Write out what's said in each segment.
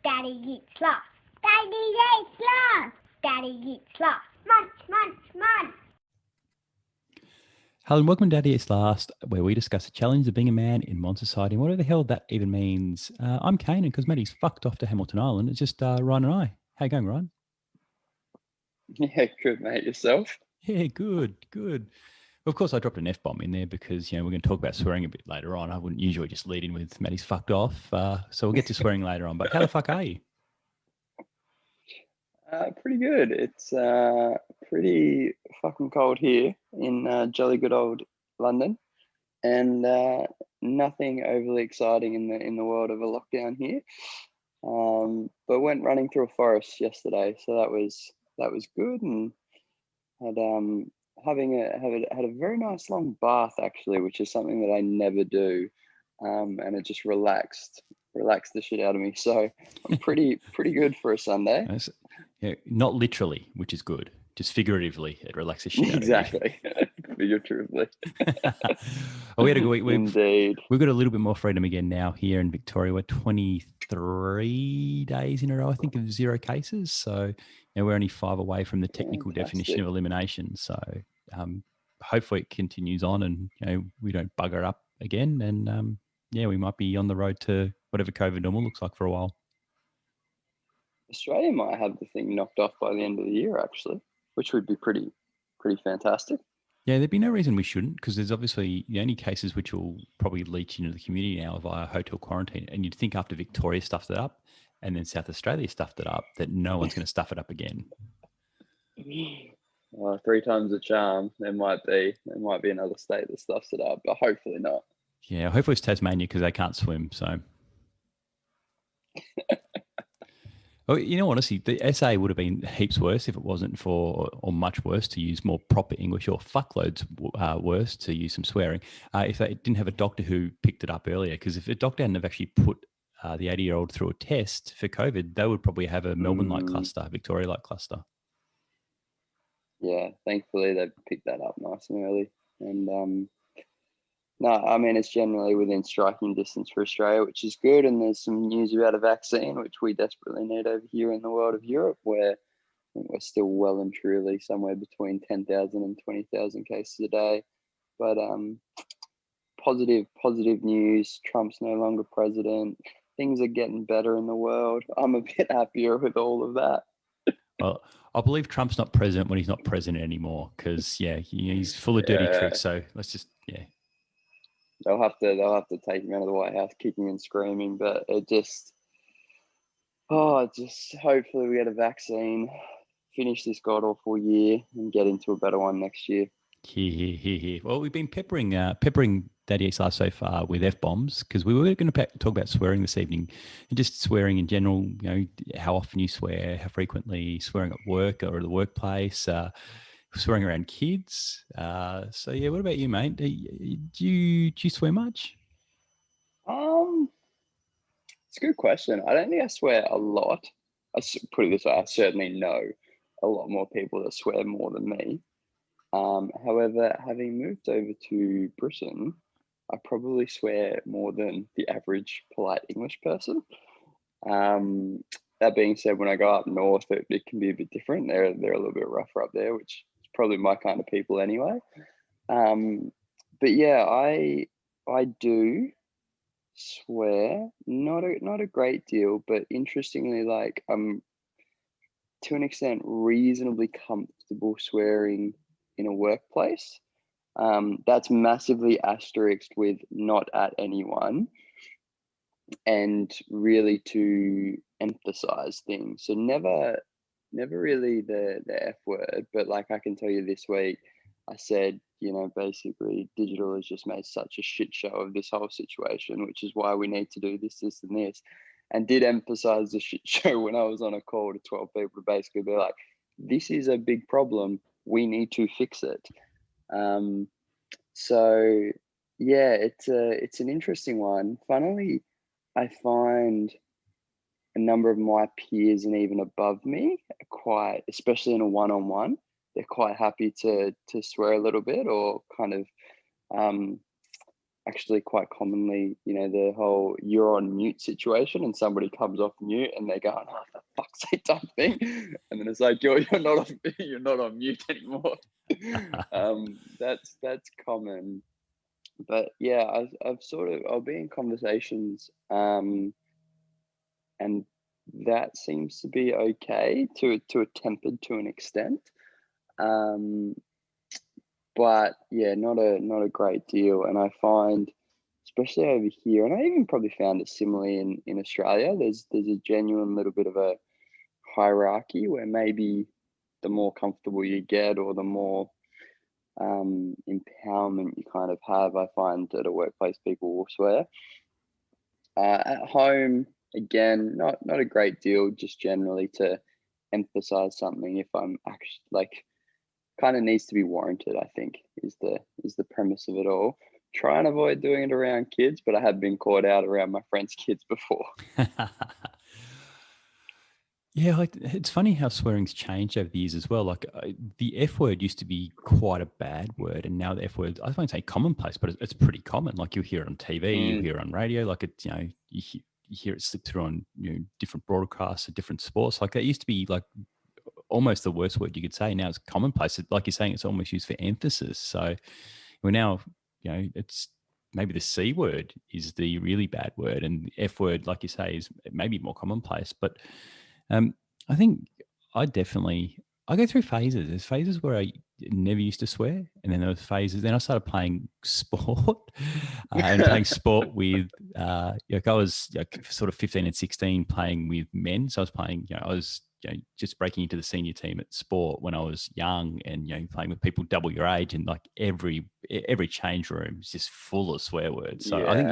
Daddy eats lots. Daddy eats lots. Daddy eats lots. Munch, munch, munch. Hello and welcome to Daddy Eats Last, where we discuss the challenge of being a man in modern society and whatever the hell that even means. I'm Kane, and because Matty's fucked off to Hamilton Island, it's just Ryan and I. How you going, Ryan? Yeah, good, mate. Yourself? Yeah, good. Of course, I dropped an F-bomb in there because, we're going to talk about swearing a bit later on. I wouldn't usually just lead in with Matty's fucked off. So we'll get to swearing later on. But how the fuck are you? Pretty good. It's pretty fucking cold here in jolly good old London, and nothing overly exciting in the world of a lockdown here. But went running through a forest yesterday, so that was good, and had had a very nice long bath actually, which is something that I never do, and it just relaxed the shit out of me. So I'm pretty good for a Sunday. Yeah, not literally, which is good. Just figuratively, it relaxes shit out exactly. Figuratively. Oh, we had a good week. Indeed. We've got a little bit more freedom again now here in Victoria. We're 23 days in a row, I think, of 0 cases. So we're only 5 away from the technical definition of elimination. So hopefully it continues on and we don't bugger up again. And we might be on the road to whatever COVID normal looks like for a while. Australia might have the thing knocked off by the end of the year, actually, which would be pretty fantastic. Yeah, there'd be no reason we shouldn't, because there's obviously the only cases which will probably leach into the community now via hotel quarantine. And you'd think after Victoria stuffed it up and then South Australia stuffed it up that no one's going to stuff it up again. Well, 3 times the charm. There might be another state that stuffs it up, but hopefully not. Yeah, hopefully it's Tasmania because they can't swim. So. Oh, honestly, the SA would have been heaps worse if it wasn't for, or much worse to use more proper English, or fuckloads worse to use some swearing, if they didn't have a doctor who picked it up earlier. Because if a doctor hadn't have actually put the 80-year-old through a test for COVID, they would probably have a Melbourne-like cluster, Victoria-like cluster. Yeah, thankfully they picked that up nice and early. And no, I mean, it's generally within striking distance for Australia, which is good. And there's some news about a vaccine, which we desperately need over here in the world of Europe, where I think we're still well and truly somewhere between 10,000 and 20,000 cases a day. But positive news. Trump's no longer president. Things are getting better in the world. I'm a bit happier with all of that. Well, I believe Trump's not president when he's not president anymore, because he's full of dirty tricks. So let's just They'll have to take him out of the White House kicking and screaming, but just hopefully we get a vaccine, finish this god awful year, and get into a better one next year. Here. Well, we've been peppering Daddy Eats Last so far with F-bombs, because we were going to talk about swearing this evening, and just swearing in general, how often you swear, how frequently, swearing at work or at the workplace, swearing around kids. So what about you, mate? Do you swear much? It's a good question. I don't think I swear a lot. I put it this way: I certainly know a lot more people that swear more than me. However, having moved over to Britain, I probably swear more than the average polite English person. That being said, when I go up north, it can be a bit different. They're a little bit rougher up there, which is probably my kind of people anyway. But yeah, I do swear, not a great deal, but interestingly, like I'm to an extent reasonably comfortable swearing in a workplace. That's massively asterisked with not at anyone, and really to emphasize things. So never really the F word, but like I can tell you this week, I said, basically digital has just made such a shit show of this whole situation, which is why we need to do this, and this, and did emphasize the shit show when I was on a call to 12 people to basically be like, this is a big problem. We need to fix it. So yeah, it's an interesting one. Funnily, I find a number of my peers and even above me are quite, especially in a one-on-one, they're quite happy to swear a little bit, or kind of actually quite commonly, the whole you're on mute situation and somebody comes off mute and they're going, oh, for fuck's sake type thing. And then it's like, you're not on mute anymore. That's common. But yeah, I'll be in conversations, and that seems to be okay to a tempered to an extent. But yeah, not a great deal. And I find, especially over here, and I even probably found it similarly in Australia, there's a genuine little bit of a hierarchy where maybe the more comfortable you get or the more empowerment you kind of have, I find at a workplace people will swear. At home, again, not a great deal, just generally to emphasize something if I'm actually like kind of needs to be warranted, I think, is the premise of it all. Try and avoid doing it around kids, but I have been caught out around my friends' kids before. Yeah, like it's funny how swearing's changed over the years as well. Like the F word used to be quite a bad word, and now the F word, I won't say commonplace, but it's pretty common. Like you'll hear it on TV, you hear it on radio. Like it's you hear it slip through on different broadcasts of different sports. Like that used to be like almost the worst word you could say. Now it's commonplace. Like you're saying, it's almost used for emphasis. So we're now it's maybe the C word is the really bad word, and F word, like you say, is maybe more commonplace, but. I think I go through phases. There's phases where I never used to swear, and then there was phases. Then I started playing sport and playing sport with. I was sort of 15 and 16 playing with men. So I was playing. I was just breaking into the senior team at sport when I was young, and playing with people double your age, and like every change room is just full of swear words. So I think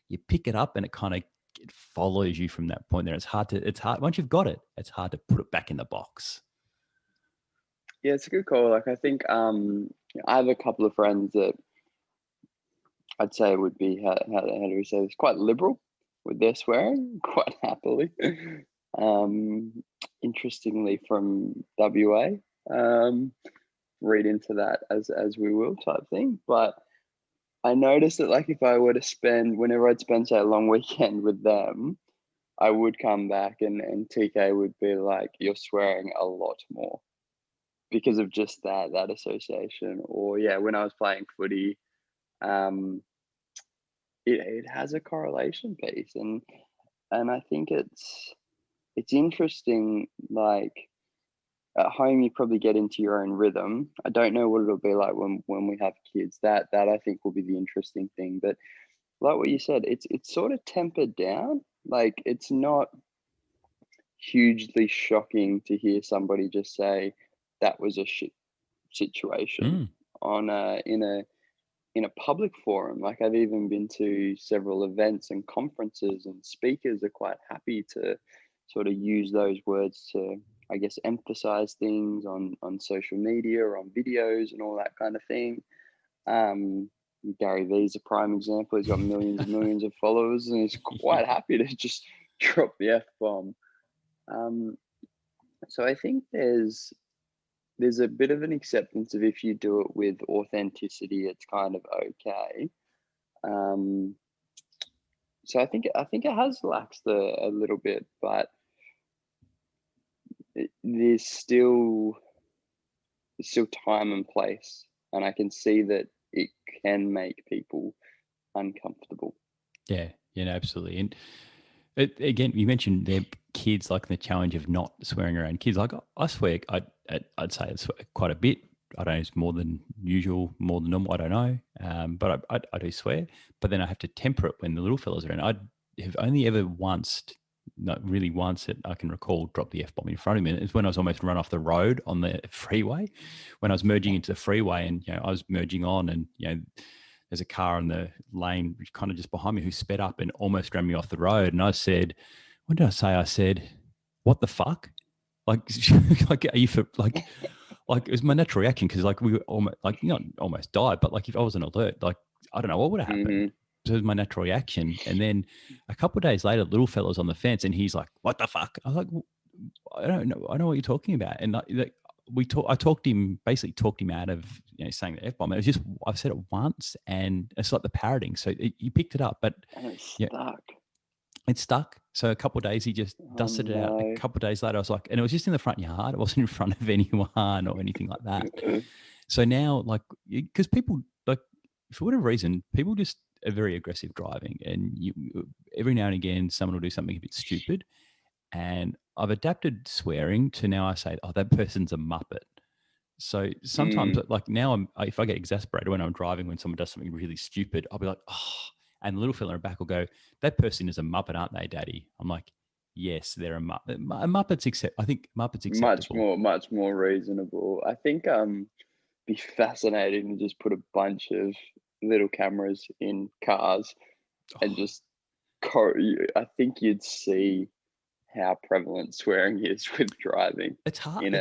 you pick it up, and it kind of it follows you from that point there. It's hard once you've got it, it's hard to put it back in the box. Yeah, it's a good call. Like I think I have a couple of friends that I'd say would be how do we say this, quite liberal with their swearing, quite happily. Interestingly from WA. Read into that as we will type thing. But I noticed that like if I were to whenever I'd spend say a long weekend with them, I would come back and TK would be like, you're swearing a lot more because of just that association. Or yeah, when I was playing footy, it has a correlation piece, and I think it's interesting. Like at home, you probably get into your own rhythm. I don't know what it'll be like when we have kids. That I think will be the interesting thing. But like what you said, it's sort of tempered down. Like it's not hugely shocking to hear somebody just say that was a shit situation in a public forum. Like I've even been to several events and conferences, and speakers are quite happy to sort of use those words to, I guess, emphasize things on social media or on videos and all that kind of thing. Gary Vee's a prime example. He's got millions and millions of followers, and he's quite happy to just drop the F-bomb. So I think there's a bit of an acceptance of if you do it with authenticity, it's kind of okay. So I think it has laxed a little bit, but there's still time and place, and I can see that it can make people uncomfortable. Yeah, absolutely. And again, you mentioned their kids, like the challenge of not swearing around kids. Like I swear, I'd say it's quite a bit. I don't know, it's more than usual, more than normal. I don't know, but I do swear. But then I have to temper it when the little fellas are around. I have only ever once, not really once that I can recall, dropped the F-bomb in front of me. It's when I was almost run off the road on the freeway, when I was merging into the freeway, and I was merging on, and there's a car in the lane kind of just behind me who sped up and almost ran me off the road. And I said, what did I say? I said, what the fuck? Like, are you for like it was my natural reaction, because like we were almost like not almost died, but like if I wasn't alert, like I don't know what would have happened. Mm-hmm. So it was my natural reaction. And then a couple of days later, little fella's on the fence, and he's like, what the fuck? I was like, I don't know what you're talking about. And like I talked him out of saying the F bomb. It was just I've said it once, and it's like the parroting. So he picked it up, but And it's yeah, stuck. it stuck. So a couple of days he just dusted it out. A no. couple of days later, I was like, and it was just in the front yard. It wasn't in front of anyone or anything like that. So now, like, because people like for whatever reason, people just are very aggressive driving, and every now and again, someone will do something a bit stupid. And I've adapted swearing to now I say, oh, that person's a muppet. So sometimes, like now, if I get exasperated when I'm driving, when someone does something really stupid, I'll be like, oh, and the little fella in the back will go, that person is a muppet, aren't they, Daddy? I'm like, yes, they're a muppet. I think muppets acceptable. much more reasonable. I think be fascinating to just put a bunch of little cameras in cars and just I think you'd see how prevalent swearing is with driving It's hard. in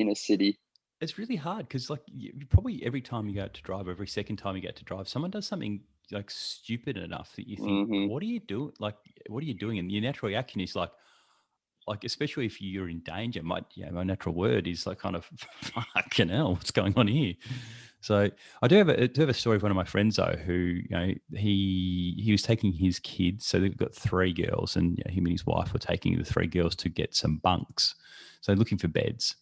a city. It's really hard because, like, you probably every time you go out to drive, every second time you get to drive, someone does something like stupid enough that you think, what are you doing? Like, what are you doing? And your natural reaction is like, especially if you're in danger, my natural word is like kind of fucking hell, what's going on here? So I do have a story of one of my friends though, who he was taking his kids. So they've got 3 girls, and him and his wife were taking the 3 girls to get some bunks. So looking for beds.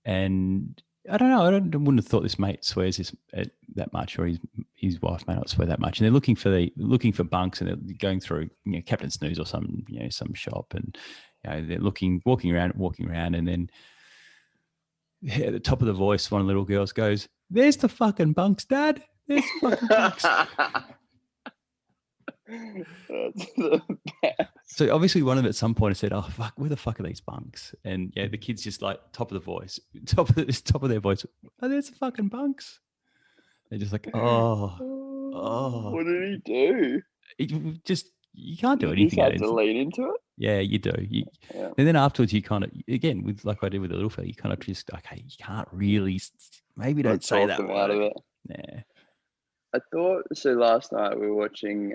And I don't know. I wouldn't have thought this mate swears that much, or his wife may not swear that much. And they're looking for bunks, and they're going through Captain Snooze or some shop, and they're walking around, and then at the top of the voice, one of the little girls goes, "There's the fucking bunks, Dad. There's the fucking bunks." That's the best. So obviously one of them at some point said, "Oh fuck, where the fuck are these bunks?" And the kids just like top of their voice, "Oh, there's the fucking bunks." They're just like, oh. What did he do? You can't do You anything. just had to lean into it. Yeah, you do. Yeah. And then afterwards, you kind of, again, with like I did with the little fella, you kind of just, okay, you can't really, maybe don't say that them word. out of it. Yeah. I thought so. Last night we were watching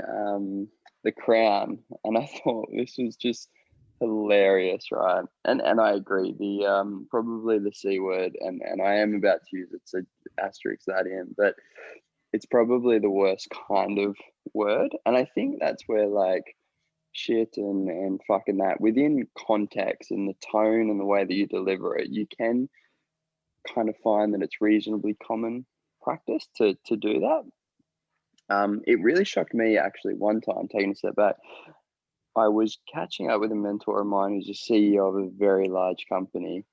The Crown, and I thought this was just hilarious, right? And I agree. The probably the C word, and I am about to use it, so asterisk that in, but it's probably the worst kind of word, and I think that's where like shit and fucking that within context and the tone and the way that you deliver it, you can kind of find that it's reasonably common practice to do that. It really shocked me actually one time, taking a step back. I was catching up with a mentor of mine who's a CEO of a very large company,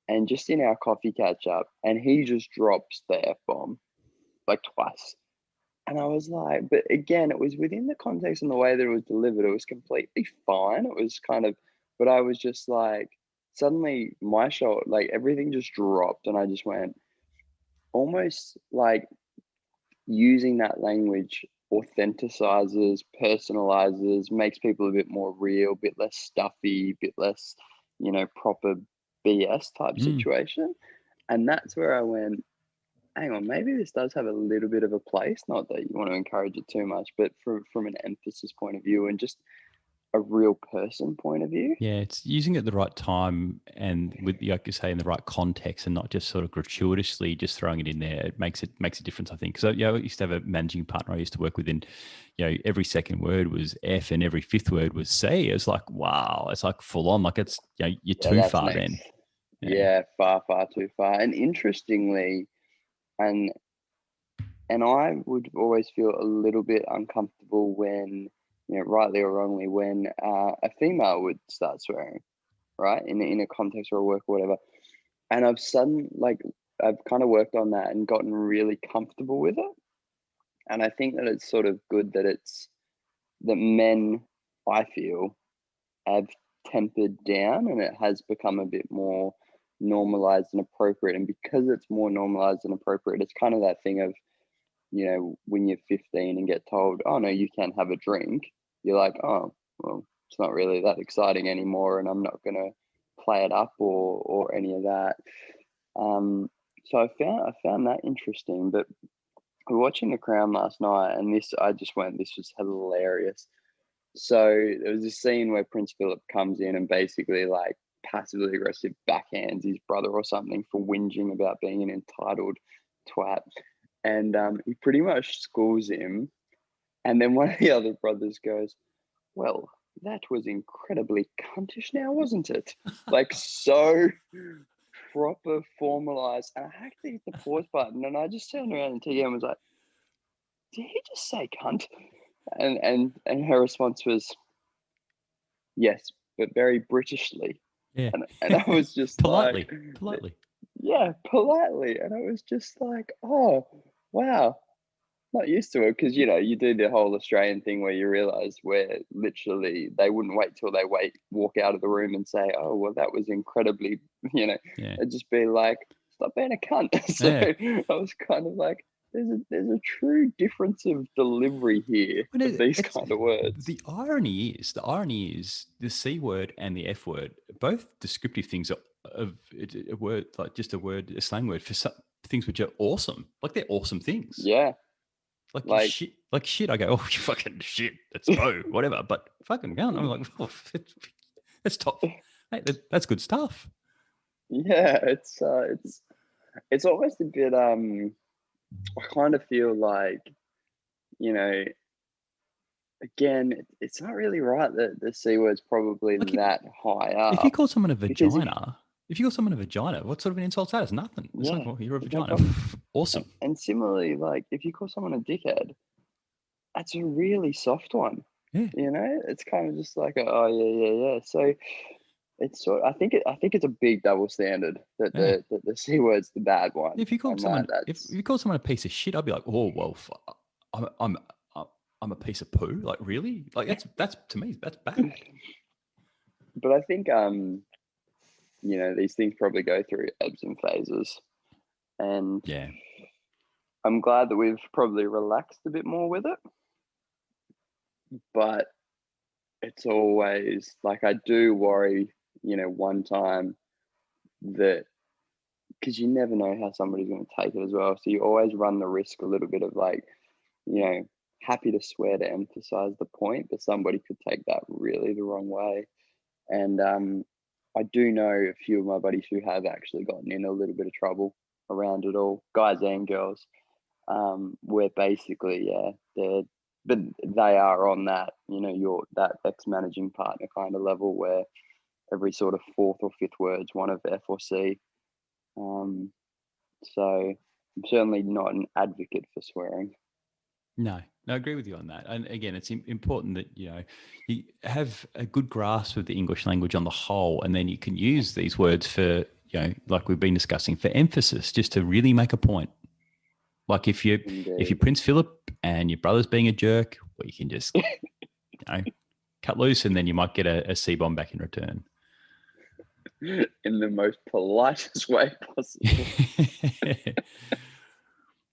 and just in our coffee catch up, and he just drops the F bomb like twice. And I was like, but again, it was within the context and the way that it was delivered. It was completely fine. It was kind of, but I was just like, suddenly my shoulder, like everything just dropped, and I just went, almost like using that language authenticizes, personalizes, makes people a bit more real, a bit less stuffy, a bit less, proper BS type situation. And that's where I went, hang on, maybe this does have a little bit of a place. Not that you want to encourage it too much, but from an emphasis point of view and just a real person point of view. Yeah, it's using it at the right time and with, like you say, in the right context, and not just sort of gratuitously just throwing it in there. It makes a difference, I think. So I used to have a managing partner I used to work with, and every second word was F and every fifth word was C. It's like, wow, it's like full on. Like it's you're too far then. Yeah, far too far. And interestingly, and I would always feel a little bit uncomfortable when, rightly or wrongly, when a female would start swearing, right, in a context or a work or whatever. And I've kind of worked on that and gotten really comfortable with it. And I think that it's sort of good that that men, I feel, have tempered down, and it has become a bit more normalized and appropriate. And because it's more normalized and appropriate, it's kind of that thing of, when you're 15 and get told, oh no, you can't have a drink, you're like, oh, well, it's not really that exciting anymore, and I'm not going to play it up or any of that. So I found that interesting. But we were watching The Crown last night, and this was hilarious. So there was this scene where Prince Philip comes in and basically like passively aggressive backhands his brother or something for whinging about being an entitled twat. And he pretty much schools him. And then one of the other brothers goes, well, that was incredibly cuntish now, wasn't it? Like, so proper formalized. And I had to hit the pause button, and I just turned around and TM was like, did he just say cunt? And her response was, yes, but very Britishly. Yeah. And I was just politely. Yeah, politely. And I was just like, oh, wow. Not used to it, because you do the whole Australian thing where you realize where literally they wouldn't wait till they walk out of the room and say, oh well, that was incredibly, Yeah. it'd just be like, stop being a cunt. So Yeah. I was kind of like, there's a true difference of delivery here of these kind of words. The irony is the C word and the F word, both descriptive things of a word, like just a slang word for some things which are awesome. Like they're awesome things. Yeah. Like shit. I go, oh, you fucking shit. That's Bo, whatever. But fucking cunt. I'm like, oh, that's top. Hey, that's good stuff. Yeah, it's almost a bit. I kind of feel like, again, it's not really right that the C word's probably Like that high up. If you call someone a because vagina, what sort of an insult's that? It's nothing. It's Yeah, like, well, you're a vagina. exactly. Awesome. And similarly, like if you call someone a dickhead, that's a really soft one. Yeah. It's kind of just like, oh yeah. So it's I think it's a big double standard that the C word's the bad one. If you call someone a piece of shit, I'd be like, oh well, I'm a piece of poo. Like really? Like that's to me that's bad. But I think these things probably go through ebbs and phases, and yeah, I'm glad that we've probably relaxed a bit more with it. But it's always like, I do worry, one time that, because you never know how somebody's going to take it as well. So you always run the risk a little bit of like, happy to swear to emphasize the point, but somebody could take that really the wrong way. And I do know a few of my buddies who have actually gotten in a little bit of trouble around it all, guys and girls, where basically, but they are on that, that ex-managing partner kind of level where every sort of fourth or fifth word's one of F or C. So I'm certainly not an advocate for swearing. No, I agree with you on that. And again, it's important that, you have a good grasp of the English language on the whole, and then you can use these words for, like we've been discussing, for emphasis, just to really make a point. Like if you're Prince Philip and your brother's being a jerk, well, you can just, cut loose, and then you might get a C-bomb back in return. In the most politest way possible.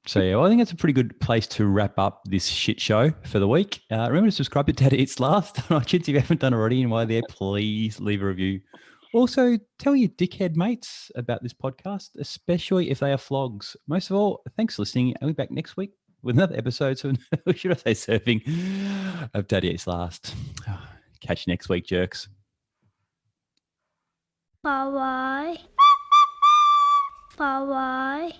So, yeah, well, I think that's a pretty good place to wrap up this shit show for the week. Remember to subscribe to Dad Eats Last on iTunes if you haven't done already. And while there, please leave a review. Also, tell your dickhead mates about this podcast, especially if they are flogs. Most of all, thanks for listening. I'll be back next week with another episode. So, should I say surfing of Daddy Eats Last. Catch you next week, jerks. Bye-bye. Bye-bye.